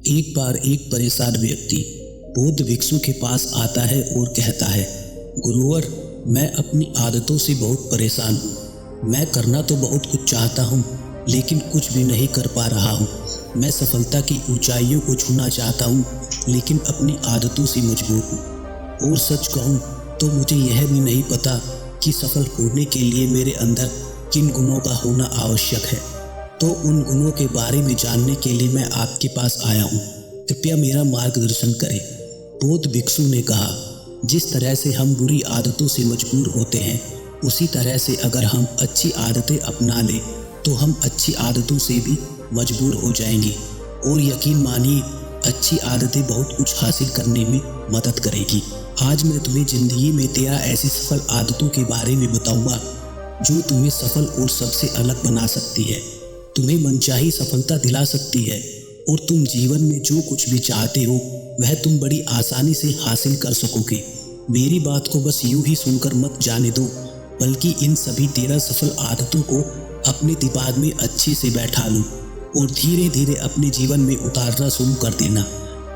एक बार एक परेशान व्यक्ति बौद्ध भिक्षु के पास आता है और कहता है, गुरुवर, मैं अपनी आदतों से बहुत परेशान हूँ। मैं करना तो बहुत कुछ चाहता हूँ, लेकिन कुछ भी नहीं कर पा रहा हूँ। मैं सफलता की ऊंचाइयों को छूना चाहता हूँ, लेकिन अपनी आदतों से मजबूर हूँ। और सच कहूँ तो मुझे यह भी नहीं पता कि सफल होने के लिए मेरे अंदर किन गुणों का होना आवश्यक है। तो उन गुणों के बारे में जानने के लिए मैं आपके पास आया हूँ। कृपया मेरा मार्गदर्शन करें। बौद्ध भिक्षु ने कहा, जिस तरह से हम बुरी आदतों से मजबूर होते हैं, उसी तरह से अगर हम अच्छी आदतें अपना लें तो हम अच्छी आदतों से भी मजबूर हो जाएंगे। और यकीन मानिए, अच्छी आदतें बहुत कुछ हासिल करने में मदद करेगी। आज मैं तुम्हें जिंदगी में 13 ऐसी सफल आदतों के बारे में बताऊंगा जो तुम्हें सफल और सबसे अलग बना सकती है, तुम्हें मनचाही सफलता दिला सकती है, और तुम जीवन में जो कुछ भी चाहते हो वह तुम बड़ी आसानी से हासिल कर सकोगे। मेरी बात को बस यूं ही सुनकर मत जाने दो, बल्कि इन सभी 13 सफल आदतों को अपने दिमाग में अच्छे से बैठा लो और धीरे धीरे अपने जीवन में उतारना शुरू कर देना।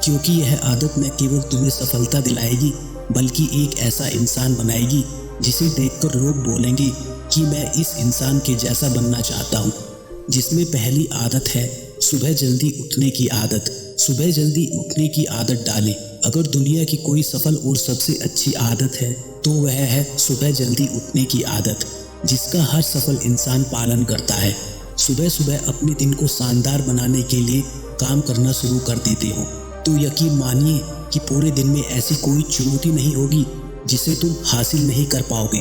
क्योंकि यह आदत न केवल तुम्हें सफलता दिलाएगी, बल्कि एक ऐसा इंसान बनाएगी जिसे देखकर लोग बोलेंगे कि मैं इस इंसान के जैसा बनना चाहता हूँ। जिसमें पहली आदत है सुबह जल्दी उठने की आदत। सुबह जल्दी उठने की आदत डालें। अगर दुनिया की कोई सफल और सबसे अच्छी आदत है तो वह है सुबह जल्दी उठने की आदत, जिसका हर सफल इंसान पालन करता है। सुबह सुबह अपने दिन को शानदार बनाने के लिए काम करना शुरू कर देते हो तो यकीन मानिए कि पूरे दिन में ऐसी कोई चुनौती नहीं होगी जिसे तुम हासिल नहीं कर पाओगे।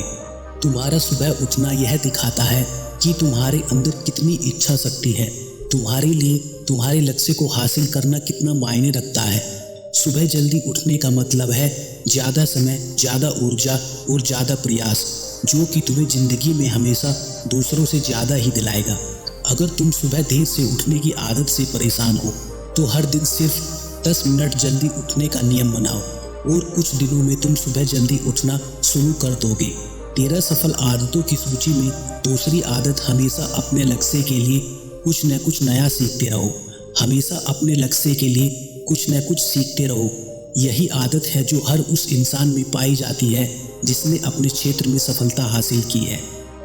तुम्हारा सुबह उठना यह दिखाता है कि तुम्हारे अंदर कितनी इच्छा शक्ति है, तुम्हारे लिए तुम्हारे लक्ष्य को हासिल करना कितना मायने रखता है। सुबह जल्दी उठने का मतलब है ज़्यादा समय, ज़्यादा ऊर्जा और ज़्यादा प्रयास, जो कि तुम्हें ज़िंदगी में हमेशा दूसरों से ज़्यादा ही दिलाएगा। अगर तुम सुबह देर से उठने की आदत से परेशान हो तो हर दिन सिर्फ 10 मिनट जल्दी उठने का नियम बनाओ और कुछ दिनों में तुम सुबह जल्दी उठना शुरू कर दोगे। 13 सफल आदतों की सूची में दूसरी आदत, हमेशा अपने लक्ष्य के लिए कुछ न कुछ नया सीखते रहो। हमेशा अपने लक्ष्य के लिए कुछ न कुछ सीखते रहो। यही आदत है जो हर उस इंसान में पाई जाती है जिसने अपने क्षेत्र में सफलता हासिल की है।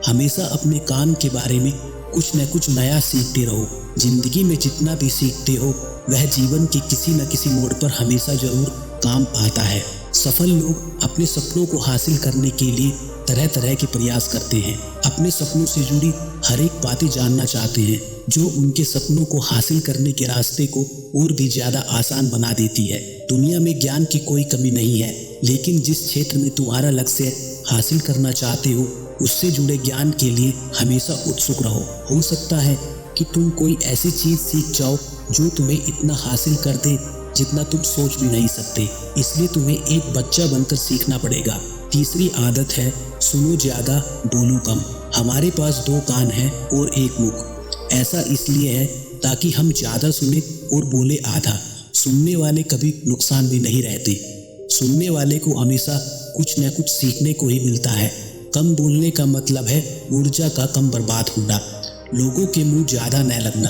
हमेशा अपने काम के बारे में कुछ न कुछ नया सीखते रहो। जिंदगी में जितना भी सीखते हो वह जीवन के किसी न किसी मोड़ पर हमेशा जरूर काम आता है। सफल लोग अपने सपनों को हासिल करने के लिए तरह तरह के प्रयास करते हैं। अपने सपनों से जुड़ी हर एक बातें जानना चाहते हैं जो उनके सपनों को हासिल करने के रास्ते को और भी ज्यादा आसान बना देती है। दुनिया में ज्ञान की कोई कमी नहीं है, लेकिन जिस क्षेत्र में तुम्हारा लक्ष्य हासिल करना चाहते हो उससे जुड़े ज्ञान के लिए हमेशा उत्सुक रहो। हो सकता है कि तुम कोई ऐसी चीज सीख जाओ जो तुम्हें इतना हासिल कर दे जितना तुम सोच भी नहीं सकते। इसलिए तुम्हें एक बच्चा बनकर सीखना पड़ेगा। तीसरी आदत है सुनो ज्यादा, बोलो कम। हमारे पास 2 कान हैं और 1 मुख। ऐसा इसलिए है ताकि हम ज्यादा सुने और बोले आधा। सुनने वाले कभी नुकसान भी नहीं रहते। सुनने वाले को हमेशा कुछ न कुछ सीखने को ही मिलता है। कम बोलने का मतलब है ऊर्जा का कम बर्बाद होना। लोगों के मुंह ज्यादा न लगना,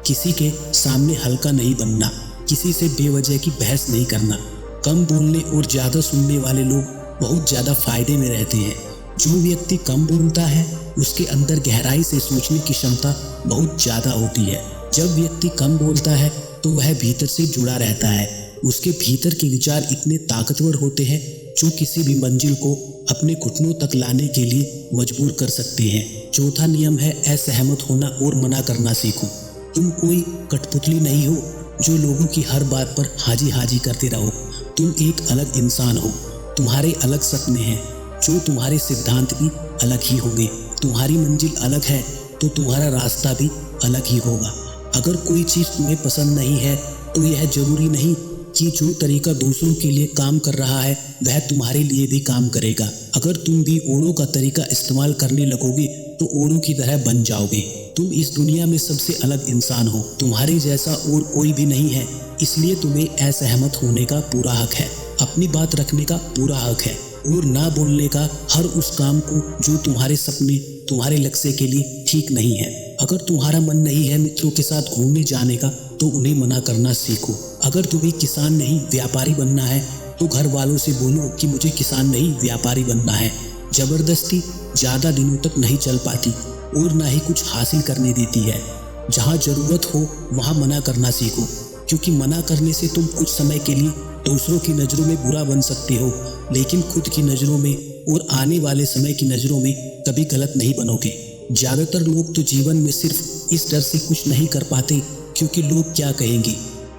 किसी के सामने हल्का नहीं बनना, किसी से बेवजह की बहस नहीं करना। कम बोलने और ज्यादा सुनने वाले लोग बहुत ज्यादा फायदे में रहते हैं। जो व्यक्ति कम बोलता है उसके अंदर गहराई से सोचने की क्षमता बहुत ज्यादा होती है। जब व्यक्ति कम बोलता है तो वह भीतर से जुड़ा रहता है। उसके भीतर के विचार इतने ताकतवर होते हैं जो किसी भी मंजिल को अपने घुटनों तक लाने के लिए मजबूर कर सकते हैं। चौथा नियम है असहमत होना और मना करना सीखो। तुम कोई कठपुतली नहीं हो जो लोगों की हर बात पर हाजी हाजी करते रहो। तुम एक अलग इंसान हो। तुम्हारे अलग सपने हैं, जो तुम्हारे सिद्धांत भी अलग ही होंगे। तुम्हारी मंजिल अलग है तो तुम्हारा रास्ता भी अलग ही होगा। अगर कोई चीज़ तुम्हें पसंद नहीं है तो यह जरूरी नहीं कि जो तरीका दूसरों के लिए काम कर रहा है वह तुम्हारे लिए भी काम करेगा। अगर तुम भी औरों का तरीका इस्तेमाल करने लगोगे तो औरों की तरह बन जाओगे। तुम इस दुनिया में सबसे अलग इंसान हो। तुम्हारे जैसा और कोई भी नहीं है, इसलिए तुम्हें असहमत होने का पूरा हक है। अपनी बात रखने का पूरा हक है और ना बोलने का हर उस काम को जो तुम्हारे सपने, तुम्हारे लक्ष्य के लिए ठीक नहीं है। अगर तुम्हारा मन नहीं है मित्रों के साथ घूमने जाने का तो उन्हें मना करना सीखो। अगर तुम्हें किसान नहीं व्यापारी बनना है तो घर वालों से बोलो कि मुझे किसान नहीं व्यापारी बनना है। जबरदस्ती ज्यादा दिनों तक नहीं चल पाती और ना ही कुछ हासिल करने देती है। जहाँ जरूरत हो वहाँ मना करना सीखो, क्योंकि मना करने से तुम कुछ समय के लिए दूसरों की नज़रों में बुरा बन सकते हो, लेकिन खुद की नज़रों में और आने वाले समय की नज़रों में कभी गलत नहीं बनोगे। ज़्यादातर लोग तो जीवन में सिर्फ इस डर से कुछ नहीं कर पाते क्योंकि लोग क्या कहेंगे।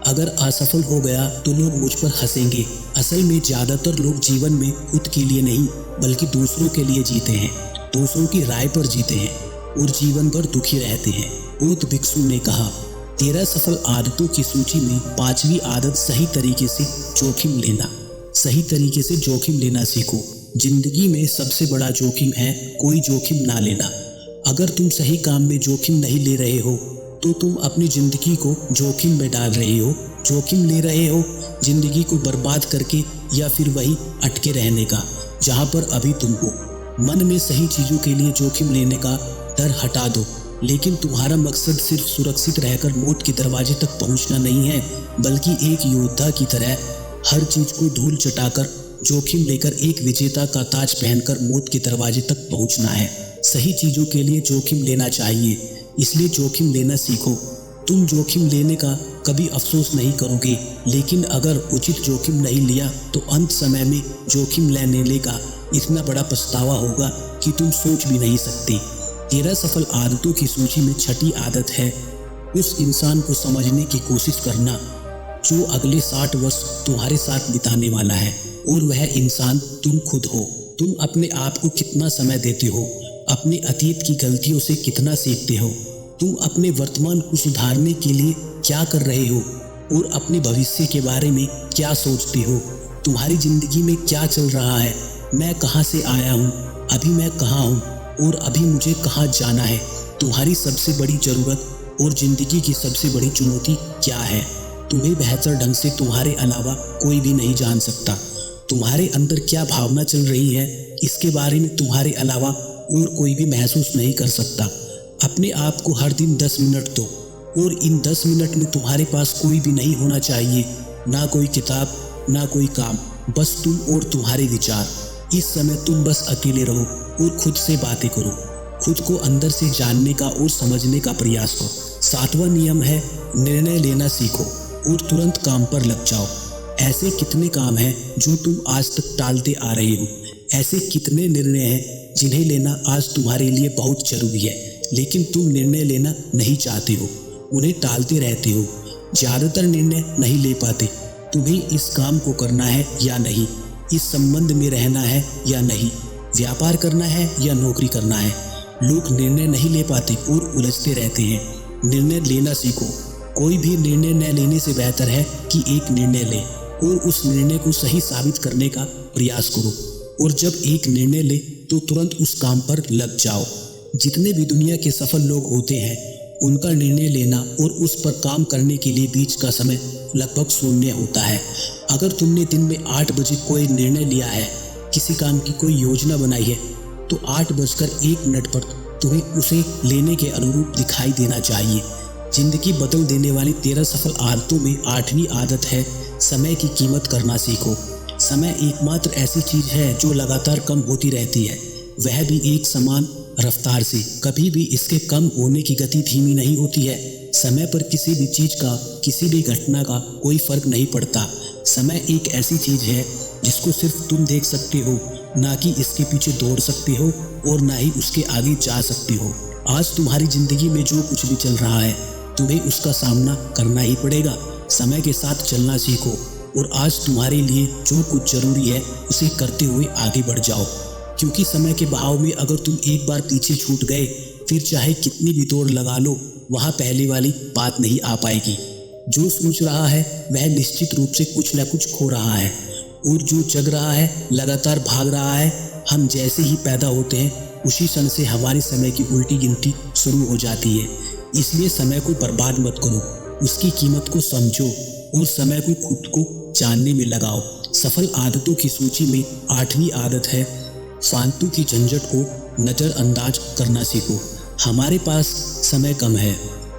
अगर असफल हो गया तो लोग मुझ पर हंसेंगे। असल में ज़्यादातर लोग जीवन में खुद के लिए नहीं बल्कि दूसरों के लिए जीते हैं, दूसरों की राय पर जीते हैं और जीवन भर दुखी रहते हैं। बौद्ध भिक्षु ने कहा, 13 सफल आदतों की सूची में 5वीं आदत सही तरीके से जोखिम लेना। सही तरीके से जोखिम लेना सीखो। जिंदगी में सबसे बड़ा जोखिम है कोई जोखिम ना लेना। अगर तुम सही काम में जोखिम नहीं ले रहे हो तो तुम अपनी जिंदगी को जोखिम में डाल रहे हो। जोखिम ले रहे हो जिंदगी को बर्बाद करके या फिर वही अटके रहने का जहाँ पर अभी तुम हो। मन में सही चीजों के लिए जोखिम लेने का डर हटा दो, लेकिन तुम्हारा मकसद सिर्फ सुरक्षित रहकर मौत के दरवाजे तक पहुंचना नहीं है, बल्कि एक योद्धा की तरह हर चीज को धूल चटाकर जोखिम लेकर एक विजेता का ताज पहनकर मौत के दरवाजे तक पहुंचना है। सही चीजों के लिए जोखिम लेना चाहिए, इसलिए जोखिम लेना सीखो। तुम जोखिम लेने का कभी अफसोस नहीं करोगे, लेकिन अगर उचित जोखिम नहीं लिया तो अंत समय में जोखिम लेने का इतना बड़ा पछतावा होगा कि तुम सोच भी नहीं सकते। 13 सफल आदतों की सूची में 6ठी आदत है उस इंसान को समझने की कोशिश करना जो अगले 60 वर्ष तुम्हारे साथ बिताने वाला है, और वह इंसान तुम खुद हो। तुम अपने आप को कितना समय देते हो, अपने अतीत की गलतियों से कितना सीखते हो, तुम अपने वर्तमान को सुधारने के लिए क्या कर रहे हो और अपने भविष्य के बारे में क्या सोचते हो। तुम्हारी जिंदगी में क्या चल रहा है, मैं कहाँ से आया हूँ, अभी मैं कहाँ हूँ और अभी मुझे कहाँ जाना है। तुम्हारी सबसे बड़ी जरूरत और जिंदगी की सबसे बड़ी चुनौती क्या है। तुम्हें बेहतर ढंग से तुम्हारे अलावा कोई भी नहीं जान सकता। तुम्हारे अंदर क्या भावना चल रही है इसके बारे में तुम्हारे अलावा और कोई भी महसूस नहीं कर सकता। अपने आप को हर दिन 10 मिनट दो, और इन 10 मिनट में तुम्हारे पास कोई भी नहीं होना चाहिए, ना कोई किताब ना कोई काम, बस तुम और तुम्हारे विचार। इस समय तुम बस अकेले रहो और खुद से बातें करो। खुद को अंदर से जानने का और समझने का प्रयास करो। 7वां नियम है निर्णय लेना सीखो और तुरंत काम पर लग जाओ। ऐसे कितने काम हैं जो तुम आज तक टालते आ रहे हो। ऐसे कितने निर्णय हैं जिन्हें लेना आज तुम्हारे लिए बहुत जरूरी है, लेकिन तुम निर्णय लेना नहीं चाहते हो, उन्हें टालते रहते हो। ज़्यादातर निर्णय नहीं ले पाते। तुम्हें इस काम को करना है या नहीं, इस संबंध में रहना है या नहीं, व्यापार करना है या नौकरी करना है। लोग निर्णय नहीं ले पाते और उलझते रहते हैं। निर्णय लेना सीखो। कोई भी निर्णय न लेने से बेहतर है कि एक निर्णय ले और उस निर्णय को सही साबित करने का प्रयास करो। और जब एक निर्णय ले तो तुरंत उस काम पर लग जाओ। जितने भी दुनिया के सफल लोग होते हैं उनका निर्णय लेना और उस पर काम करने के लिए बीच का समय लगभग शून्य होता है। अगर तुमने दिन में 8 बजे कोई निर्णय लिया है, किसी काम की कोई योजना बनाई है, तो 8:01 पर तुम्हें उसे लेने के अनुरूप दिखाई देना चाहिए। जिंदगी बदल देने वाली 13 सफल आदतों में 8वीं आदत है समय की कीमत करना सीखो। समय एकमात्र ऐसी चीज है जो लगातार कम होती रहती है, वह भी एक समान रफ्तार से। कभी भी इसके कम होने की गति धीमी नहीं होती है। समय पर किसी भी चीज का, किसी भी घटना का कोई फर्क नहीं पड़ता। समय एक ऐसी चीज है जिसको सिर्फ तुम देख सकते हो, ना कि इसके पीछे दौड़ सकते हो और ना ही उसके आगे जा सकते हो। आज तुम्हारी जिंदगी में जो कुछ भी चल रहा है तुम्हें उसका सामना करना ही पड़ेगा। समय के साथ चलना सीखो और आज तुम्हारे लिए जो कुछ जरूरी है उसे करते हुए आगे बढ़ जाओ, क्योंकि समय के बहाव में अगर तुम एक बार पीछे छूट गए फिर चाहे कितनी भी दौड़ लगा लो वहाँ पहले वाली बात नहीं आ पाएगी। जो सोच रहा है वह निश्चित रूप से कुछ न कुछ खो रहा है, और जो जग रहा है लगातार भाग रहा है। हम जैसे ही पैदा होते हैं उसी क्षण से हमारे समय की उल्टी गिनती शुरू हो जाती है। इसलिए समय को बर्बाद मत करो, उसकी कीमत को समझो और समय को खुद को जानने में लगाओ। सफल आदतों की सूची में 8वीं आदत है फालतू की झंझट को नज़रअंदाज करना सीखो। हमारे पास समय कम है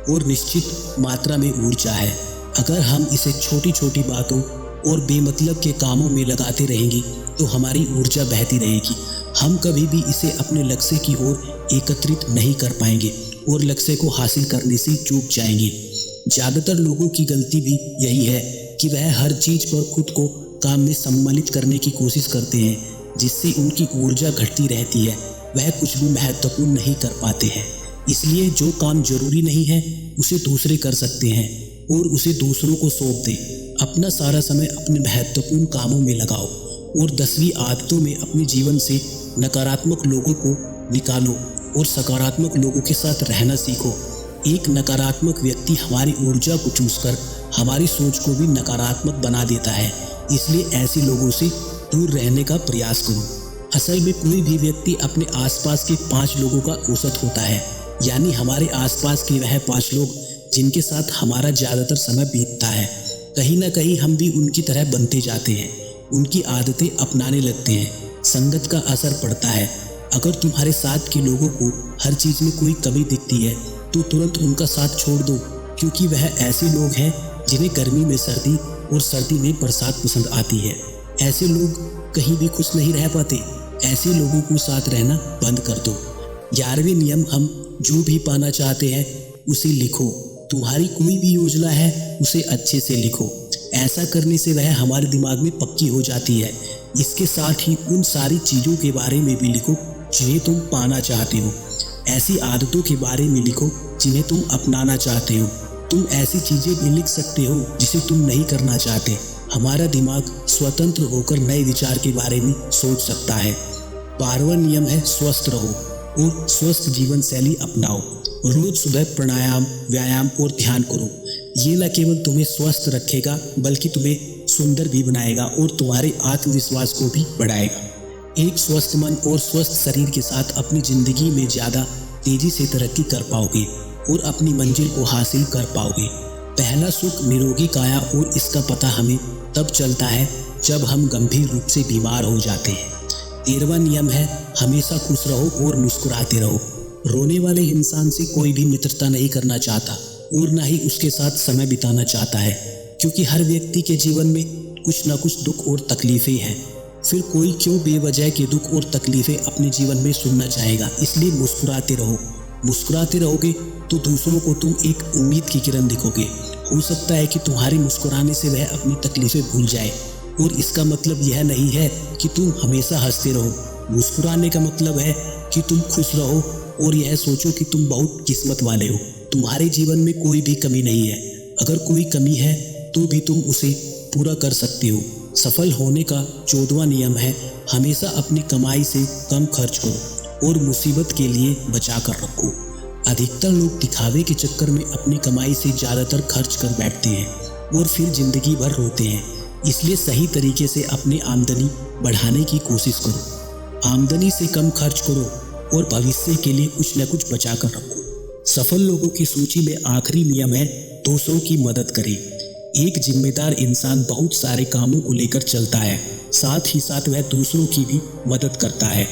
और निश्चित मात्रा में ऊर्जा है। अगर हम इसे छोटी छोटी बातों और बेमतलब के कामों में लगाते रहेंगे तो हमारी ऊर्जा बहती रहेगी। हम कभी भी इसे अपने लक्ष्य की ओर एकत्रित नहीं कर पाएंगे और लक्ष्य को हासिल करने से चूक जाएंगे। ज़्यादातर लोगों की गलती भी यही है कि वह हर चीज़ पर खुद को काम में सम्मिलित करने की कोशिश करते हैं, जिससे उनकी ऊर्जा घटती रहती है। वह कुछ भी महत्वपूर्ण नहीं कर पाते हैं। इसलिए जो काम जरूरी नहीं है उसे दूसरे कर सकते हैं और उसे दूसरों को सौंप दें। अपना सारा समय अपने महत्वपूर्ण कामों में लगाओ और 10वीं आदतों में अपने जीवन से नकारात्मक लोगों को निकालो और सकारात्मक लोगों के साथ रहना सीखो। एक नकारात्मक व्यक्ति हमारी ऊर्जा को चूसकर हमारी सोच को भी नकारात्मक बना देता है, इसलिए ऐसे लोगों से दूर रहने का प्रयास करो। असल में कोई भी व्यक्ति अपने आसपास के 5 लोगों का औसत होता है, यानी हमारे आसपास के वह 5 लोग जिनके साथ हमारा ज़्यादातर समय बीतता है। कहीं ना कहीं हम भी उनकी तरह बनते जाते हैं, उनकी आदतें अपनाने लगते हैं। संगत का असर पड़ता है। अगर तुम्हारे साथ के लोगों को हर चीज़ में कोई कमी दिखती है तो तुरंत उनका साथ छोड़ दो, क्योंकि वह ऐसे लोग हैं जिन्हें गर्मी में सर्दी और सर्दी में बरसात पसंद आती है। ऐसे लोग कहीं भी खुश नहीं रह पाते। ऐसे लोगों को साथ रहना बंद कर दो। 11वें नियम, हम जो भी पाना चाहते हैं उसे लिखो। तुम्हारी कोई भी योजना है उसे अच्छे से लिखो। ऐसा करने से वह हमारे दिमाग में पक्की हो जाती है। इसके साथ ही उन सारी चीज़ों के बारे में भी लिखो जिन्हें तुम पाना चाहते हो। ऐसी आदतों के बारे में लिखो जिन्हें तुम अपनाना चाहते हो। तुम ऐसी चीज़ें भी लिख सकते हो जिसे तुम नहीं करना चाहते। हमारा दिमाग स्वतंत्र होकर नए विचार के बारे में सोच सकता है। 12वां नियम है, स्वस्थ रहो और स्वस्थ जीवन शैली अपनाओ। रोज सुबह प्राणायाम, व्यायाम और ध्यान करो। ये न केवल तुम्हें स्वस्थ रखेगा बल्कि तुम्हें सुंदर भी बनाएगा और तुम्हारे आत्मविश्वास को भी बढ़ाएगा। एक स्वस्थ मन और स्वस्थ शरीर के साथ अपनी जिंदगी में ज़्यादा तेजी से तरक्की कर पाओगे और अपनी मंजिल को हासिल कर पाओगे। पहला सुख निरोगी काया, और इसका पता हमें तब चलता है जब हम गंभीर रूप से बीमार हो जाते हैं। 13वां नियम है, हमेशा खुश रहो और मुस्कुराते रहो। रोने वाले इंसान से कोई भी मित्रता नहीं करना चाहता और ना ही उसके साथ समय बिताना चाहता है, क्योंकि हर व्यक्ति के जीवन में कुछ ना कुछ दुख और तकलीफें हैं। फिर कोई क्यों बेवजह के दुख और तकलीफें अपने जीवन में सुनना चाहेगा। इसलिए मुस्कुराते रहो। मुस्कुराते रहोगे तो दूसरों को तुम एक उम्मीद की किरण दिखोगे। हो सकता है कि तुम्हारे मुस्कुराने से वह अपनी तकलीफें भूल जाए, और इसका मतलब यह नहीं है कि तुम हमेशा हंसते रहो। मुस्कुराने का मतलब है कि तुम खुश रहो और यह सोचो कि तुम बहुत किस्मत वाले हो। तुम्हारे जीवन में कोई भी कमी नहीं है। अगर कोई कमी है तो भी तुम उसे पूरा कर सकते हो। सफल होने का 14वां नियम है, हमेशा अपनी कमाई से कम खर्च करो और मुसीबत के लिए बचा कर रखो। अधिकतर लोग दिखावे के चक्कर में अपनी कमाई से ज़्यादातर खर्च कर बैठते हैं और फिर जिंदगी भर रोते हैं। इसलिए सही तरीके से अपनी आमदनी बढ़ाने की कोशिश करो। आमदनी से कम खर्च करो और भविष्य के लिए कुछ न कुछ बचा कर रखो। सफल लोगों की सूची में आखिरी नियम है, दूसरों की मदद करें। एक जिम्मेदार इंसान बहुत सारे कामों को लेकर चलता है, साथ ही साथ वह दूसरों की भी मदद करता है।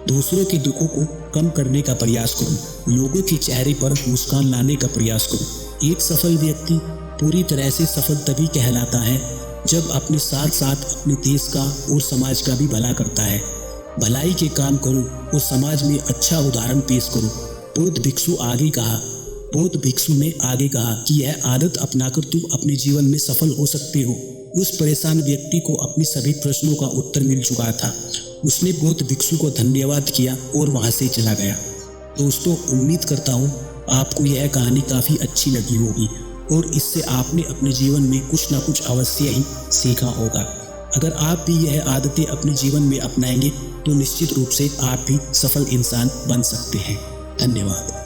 दूसरों के दुखों को कम करने का प्रयास करो। लोगों के चेहरे पर मुस्कान लाने का प्रयास करो। एक सफल व्यक्ति पूरी तरह से सफल तभी कहलाता है जब अपने साथ साथ अपने देश का और समाज का भी भला करता है। भलाई के काम करो और समाज में अच्छा उदाहरण पेश करो। बौद्ध भिक्षु ने आगे कहा कि यह आदत अपनाकर तुम अपने जीवन में सफल हो सकते हो। उस परेशान व्यक्ति को अपने सभी प्रश्नों का उत्तर मिल चुका था। उसने बौद्ध भिक्षु को धन्यवाद किया और वहां से चला गया। दोस्तों, उम्मीद करता हूँ आपको यह कहानी काफ़ी अच्छी लगी होगी और इससे आपने अपने जीवन में कुछ ना कुछ अवश्य ही सीखा होगा। अगर आप भी यह आदतें अपने जीवन में अपनाएंगे तो निश्चित रूप से आप भी सफल इंसान बन सकते हैं। धन्यवाद।